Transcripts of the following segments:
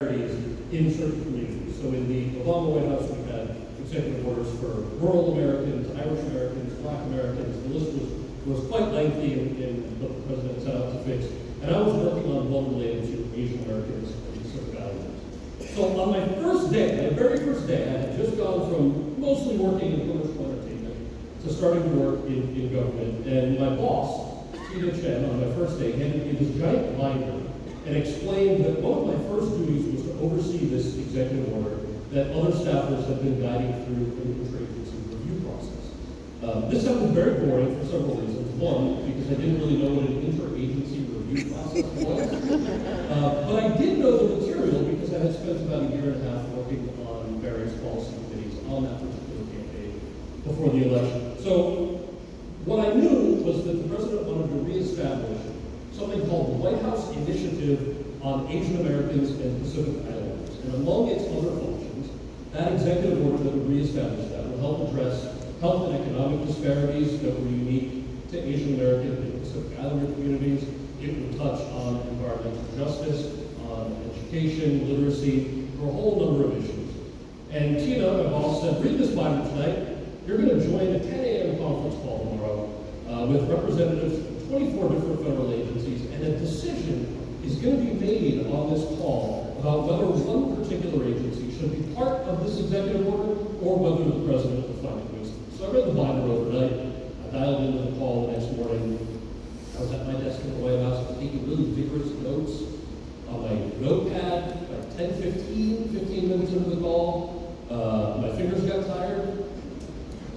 in certain communities. So in the Obama White House, we had executive orders for rural Americans, Irish Americans, Black Americans. The list was quite lengthy in what the president set out to fix. And I was working on one related to Asian Americans and Pacific Islanders. So on my first day, my very first day, I had just gone from mostly working in commercial entertainment to starting to work in government. And my boss, Tina Chen, on my first day, handed me this giant binder and explained that one of my first duties was to oversee this executive order that other staffers have been guiding through in the interagency review process. This sounded very boring for several reasons. One, because I didn't really know what an interagency review process was. But I did know the material because I had spent about a year and a half working on various policy committees on that particular campaign before the election. So what I knew was that the president wanted to reestablish something called the White House Initiative on Asian Americans and Pacific Islanders. And among its other functions, that executive order that would reestablish that would help address health and economic disparities that were unique to Asian American and Pacific Islander communities. It would touch on environmental justice, on education, literacy, for a whole number of issues. And Tina, my boss, said, read this binder tonight. You're going to join a 10 a.m. conference call tomorrow with representatives from 24 different federal agencies, and a decision is going to be made on this call about whether one particular agency should be part of this executive order or whether the president will find it wisdom. So I read the binder overnight. I dialed into the call the next morning. I was at my desk in the White House taking really vigorous notes on my notepad. By 10:15, 15 minutes into the call, my fingers got tired.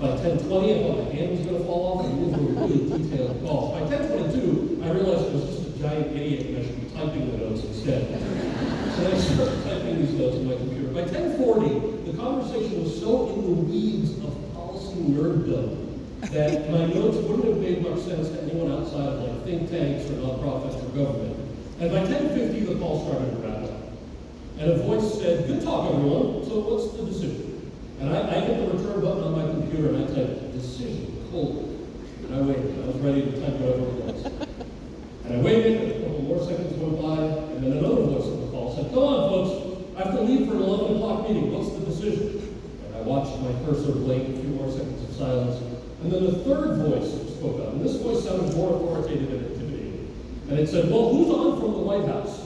By 10:20, I thought my hand was going to fall off, and these were really detailed calls. By 10:22, I realized I was just a giant idiot and I should be typing the notes instead. So I started typing these notes on my computer. By 10:40, the conversation was so in the weeds of policy nerddom that my notes wouldn't have made much sense to anyone outside of like think tanks or nonprofits or government. And by 10:50, the call started to wrap up. And a voice said, "Good talk, everyone. So what's the decision?" And I hit the return button on my computer and I typed, "Decision, colon." And I waited. I was ready to type whatever it was. And I waited, and a couple more seconds went by, and then another voice on the call said, "Come on, folks. I have to leave for an 11 o'clock meeting. What's the decision?" And I watched my cursor blink, a few more seconds of silence. And then the third voice spoke up. And this voice sounded more authoritative and intimidating. And it said, "Well, who's on from the White House?"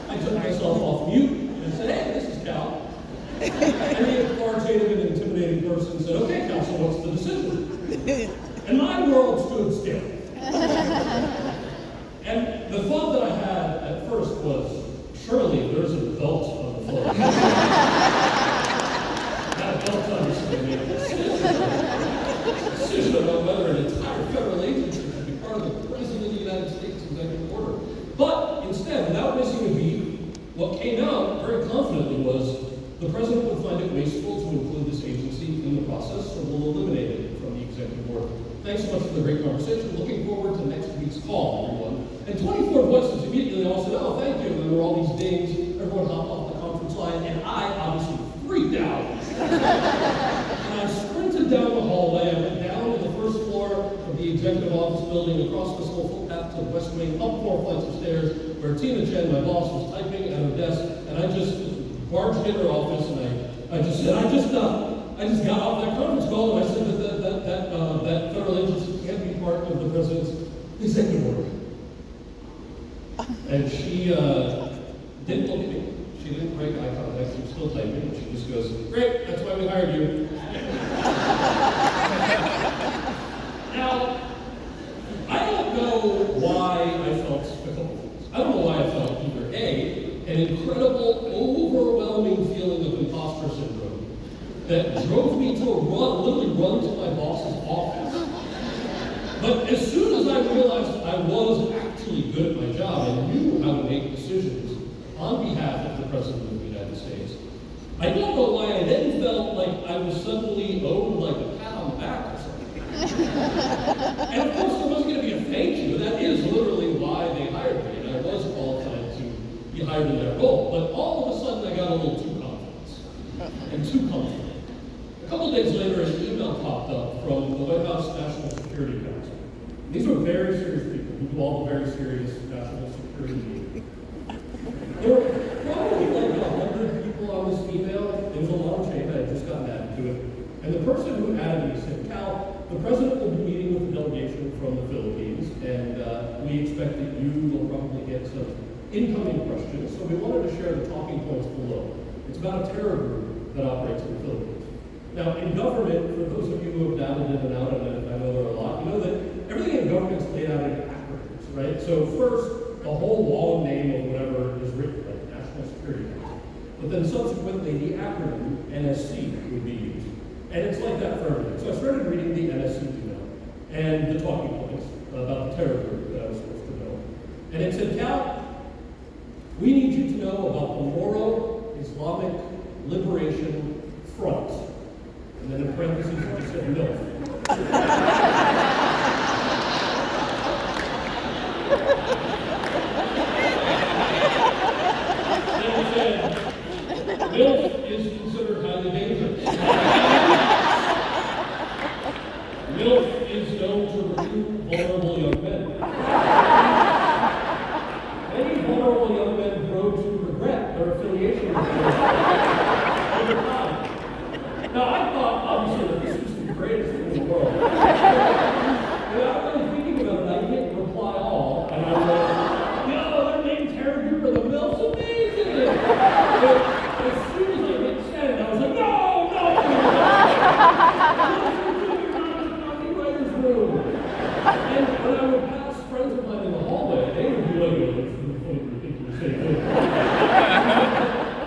I took myself off mute and said, "Hey, this is Cal." And the authoritative and intimidating person said, "Okay, Cal, so what's the decision?" And my world stood still. And the thought that I had at first was, surely there's an adult on the floor. That adult obviously made a decision about whether an entire federal agency should be part of the President of the United States executive order. But instead, without missing a beat, what came out very confidently was the president would find it wasteful to include this agency in the process, so we'll eliminate it from the executive order. Thanks so much for the great conversation. Looking forward to next week's call, everyone. And 24 voices immediately all said, "Oh, thank you." And there were all these dings. Everyone hopped off the conference line, and I obviously freaked out. And I sprinted down the hallway. I went down to the first floor of the executive office building, across this whole footpath to the West Wing, up 4 flights of stairs, where Tina Chen, my boss, was typing at her desk, and I just barged in her office, and I just said, I just got off that conference call, and I said that federal agency can't be part of the president's executive order. And she didn't look at me. She didn't break eye contact. She was still typing. She just goes, "Great, that's why we hired you." Now, I don't know why I felt a couple things. I don't know why I felt either A, an incredible, overwhelming feeling of imposter syndrome that drove me to literally run to my boss's office. But as soon as I realized I was actually good at my job and knew how to make decisions on behalf of the President of the United States, I don't know why I then felt like I was suddenly owed like a pat on the back or something. And of course, there wasn't going to be a thank you. That is literally why they hired me, and I was qualified to be hired in that role. But all of a sudden, I got a little too confident and too comfortable. A couple days later, an email popped up from the White House National Security Security Council. These are very serious people who do all the very serious national security meetings. There were probably like 100 people on this email. It was a long chain. I had just gotten added to it. And the person who added me said, Cal, the president will be meeting with the delegation from the Philippines, and we expect that you will probably get some incoming questions. So we wanted to share the talking points below. It's about a terror group that operates in the Philippines. Now, in government, for those of you who have dabbled in and out, and I know there are a lot, you know that everything in government is laid out in acronyms, right? So first, the whole long name of whatever is written, like National Security Council. But then subsequently, the acronym NSC would be used. And it's like that for everything. So I started reading the NSC email and the talking points about the terror group that I was supposed to know. And it said, Cal, we need you to know about the Moro Islamic Liberation Front. And then in parentheses, it just said MILF. And it said, MILF is considered highly dangerous. MILF is known to recruit vulnerable young men. Many vulnerable young men grow to regret their affiliation with MILF over time. Now, I thought, obviously, that this was the greatest thing in the world. Without really thinking about it, I hit reply all, and I wrote, yo, their name terror group or the MILF's amazing! But as soon as I hit send, I was like, no! Copywriter's room. And when I would pass friends of mine in the hallway, they would be like, oh, that's really funny, ridiculous thing.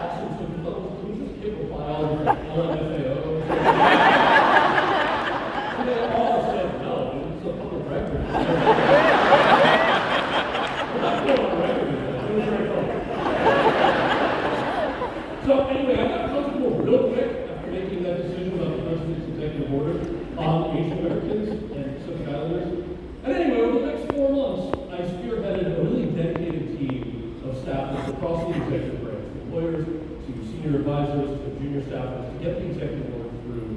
Awesome, so can you just hit reply all over LMFAO? And they all said, no, it's a public record. We're not going on record with that. It was very funny. So anyway, I got comfortable real quick after making that decision about the president's executive order on Asian Americans and Pacific Islanders. And anyway, over the next 4 months, I spearheaded a really dedicated team of staffers across the executive branch, from lawyers to senior advisors to junior staffers, to get the executive order through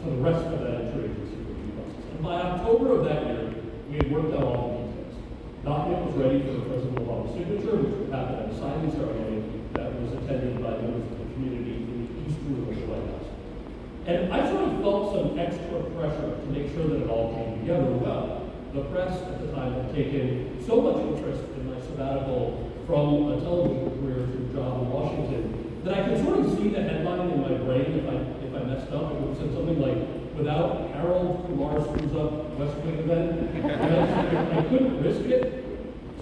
to the rest of that interagency review process. And by October of that year, we had worked out all the details. The document was ready for President Obama's signature, which would happen at a signing ceremony that was attended by members of the community in the East Room of the White House. And I sort of felt some extra pressure to make sure that it all came together well. The press at the time had taken so much interest in my sabbatical from a television career to a job in Washington that I could sort of see the headline in my brain if I messed up. It would have said something like, without Harold Kumar screws up West Wing event. And I couldn't risk it.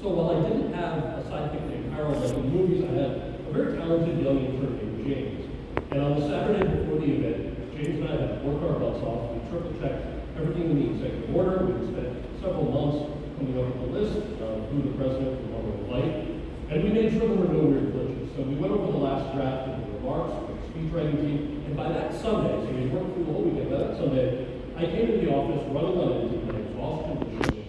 So while I didn't have a sidekick named Harold like in the movies, I had a very talented young intern named James. And on the Saturday before the event, James and I had worked our butts off. We triple-checked everything in the executive order. We spent several months coming up with a list of who the president would want to invite. And we made sure there were no weird glitches. So we went over the last draft of the remarks with the speechwriting team. And by that Sunday, so we worked through the whole weekend, by that Sunday, I came to the office running on empty. My exhaustion was showing.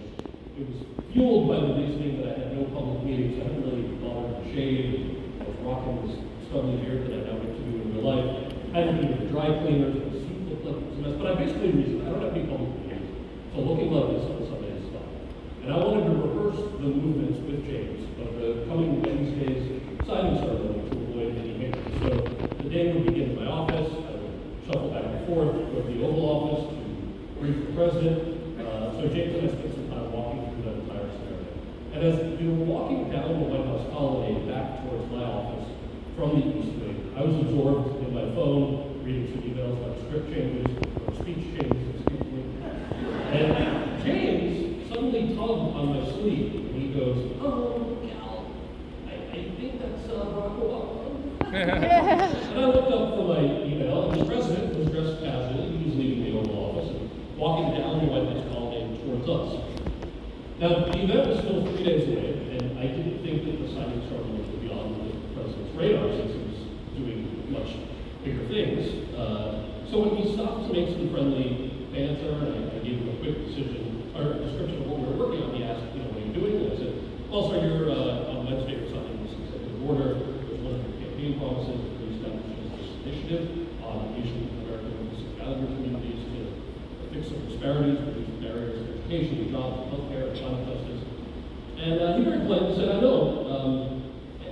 It was fueled by the reasoning that I had no public meetings. I hadn't really bothered to shave. I was rocking this stubbly beard that I now get to do in real life. I hadn't been with the dry cleaners. The suit looked like it was a mess. But I basically reasoned, I don't have any public meetings. So looking like this on Sunday is fine. And I wanted to rehearse the movements with James of the coming Wednesday's signing ceremony to avoid any hiccups. So the day would begin in my office. I would shuffle back and forth, go to the Oval Office to brief the president. So James and I spent some time walking through that entire scenario. And as we were walking down the White House colonnade back towards my office from the East Wing, I was absorbed in my phone, reading some emails about script changes, or speech changes, excuse me. And James suddenly tugged on my sleeve, and he goes, oh, Cal, I think that's Barack Obama. And I looked up from my email, and the president was dressed casually. He was leaving the Oval Office and walking down the White House colonnade towards us. Now, the event was still 3 days away, and I didn't think that the signing ceremony would be on the president's radar since he was doing much bigger things. So when he stopped to make some friendly banter, and I gave him a quick description of what we were working on, he asked, what are you doing? And I said, well, sir, you're on Wednesday or something, this executive order. It was one of your campaign promises that we established this initiative on Asian American and Pacific Islander communities to fix some disparities, reduce education, jobs, healthcare, climate justice. And he very politely said, I know,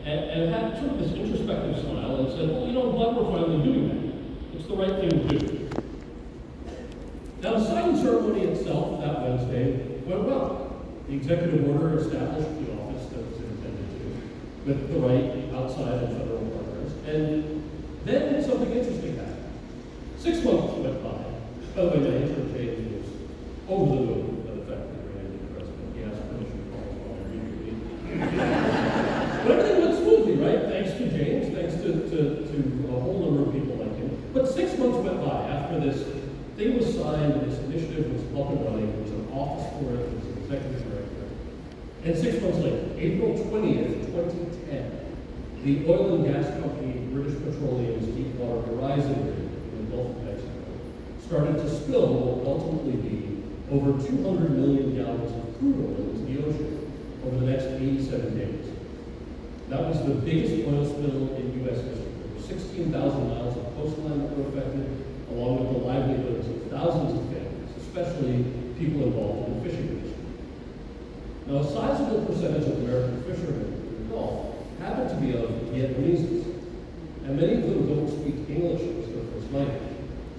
and had sort of this introspective smile and said, well, I'm glad we're finally doing that. It's the right thing to do. Now, the signing ceremony itself that Wednesday went well. The executive order established the office that was intended to, with the right outside and federal partners. And then something interesting happened. 6 months went by. By the way, my intern James was over the moon by the fact that he ran into the president. He asked permission to call his phone immediately. But everything went smoothly, right? Thanks to James, thanks to a whole number of people like him. But 6 months went by after this thing was signed, this initiative was up and running, there was an office for it, there was an executive director. And 6 months later, April 20th, 2010, the oil and gas company British Petroleum's Deepwater Horizon rig in the Gulf of Mexico started to spill what will ultimately be over 200 million gallons of crude oil into the ocean over the next 87 days. That was the biggest oil spill in U.S. history. There were 16,000 miles of coastline that were affected, along with the livelihoods of thousands of families, especially people involved in the fishing industry. Now, a sizable percentage of American fishermen in the Gulf happen to be of Vietnamese, and many of them don't speak English as their first language.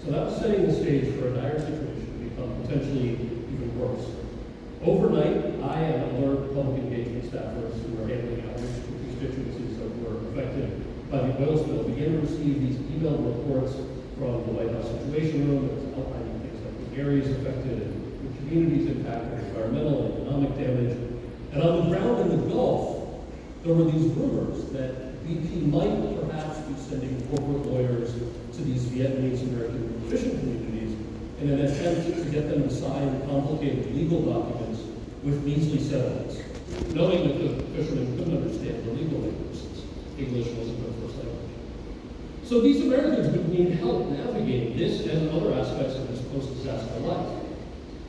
So that was setting the stage for a dire situation to become potentially even worse. Overnight, I and other public engagement staffers who were handling outreach to constituencies that were affected by the oil spill began to receive these emailed reports from the White House Situation Room that was outlining things like the areas affected and the communities impacted, environmental and economic damage. And on the ground in the Gulf, there were these rumors that BP might perhaps be sending corporate lawyers to these Vietnamese American fishing communities in an attempt to get them to sign complicated legal documents with measly settlements, knowing that the fishermen couldn't understand the legal language since English wasn't their first language. So these Americans would need help navigating this and other aspects of this post-disaster life.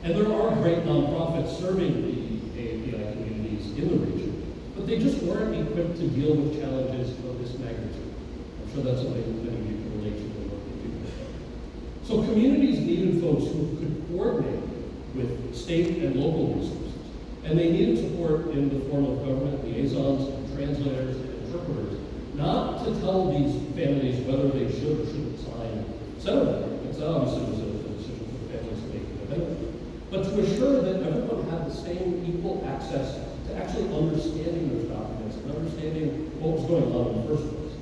And there are great nonprofits serving the AAPI communities in the region, but they just weren't equipped to deal with challenges of this magnitude. I'm sure that's something that many of you can relate to in what they do. So communities needed folks who could coordinate with state and local resources, and they needed support in the form of government liaisons, and translators, and interpreters, not to tell these families whether they should or shouldn't sign settlement agreements. That obviously was a decision for the families to make independently. But to assure that everyone had the same equal access to actually understanding those documents and understanding what was going on in the first place.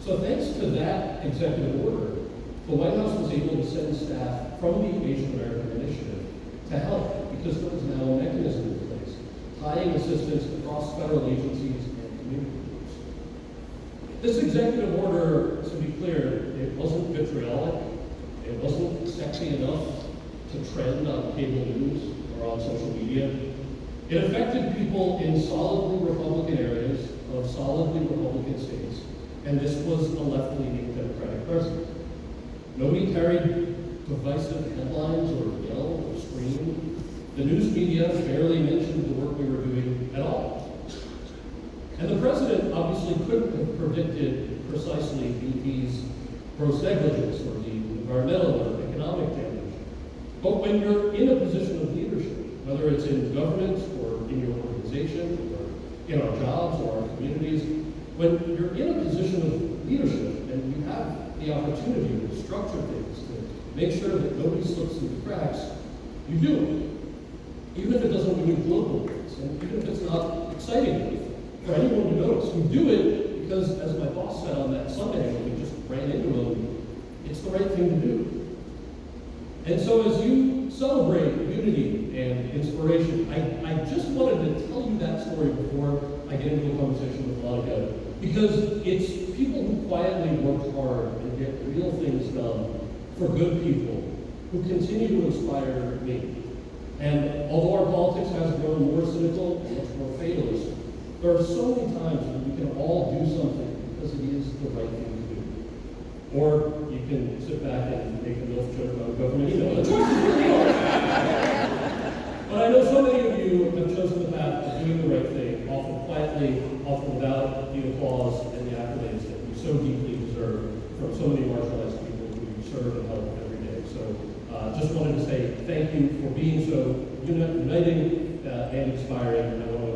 So thanks to that executive order, the White House was able to send staff from the Asian American Initiative to help, because there was now a mechanism in place, tying assistance across federal agencies and community groups. This executive order, to be clear, it wasn't vitriolic, it wasn't sexy enough to trend on cable news or on social media. It affected people in solidly Republican areas of solidly Republican states, and this was a left-leaning Democratic president. Nobody carried divisive headlines or yelled or screamed. The news media barely mentioned the work we were doing at all. And the president obviously couldn't have predicted precisely BP's gross negligence or the environmental or economic damage. But when you're in a position of leadership, whether it's in government or in your organization or in our jobs or our communities, when you're in a position of leadership and you have the opportunity to structure things, to make sure that nobody slips through the cracks, you do it. Even if it doesn't win you political votes, and even if it's not exciting enough for anyone to notice, you do it because, as my boss said on that Sunday when we just ran into him, it's the right thing to do. And so as you celebrate unity and inspiration, I just wanted to tell you that story before I get into a conversation with Monica, because it's people who quietly work hard and get real things done for good people who continue to inspire me. And although our politics has grown more cynical and much more fatalist, there are so many times when we can all do something because it is the right thing to do. Or you can sit back and make a milk joke about government email. The choice is really yours. But I know so many of you have chosen the path of doing the right thing, often quietly, often without the applause and the accolades that you so deeply deserve from so many marginalized people who you serve and help every day. So just wanted to say thank you for being so uniting and inspiring, and I want to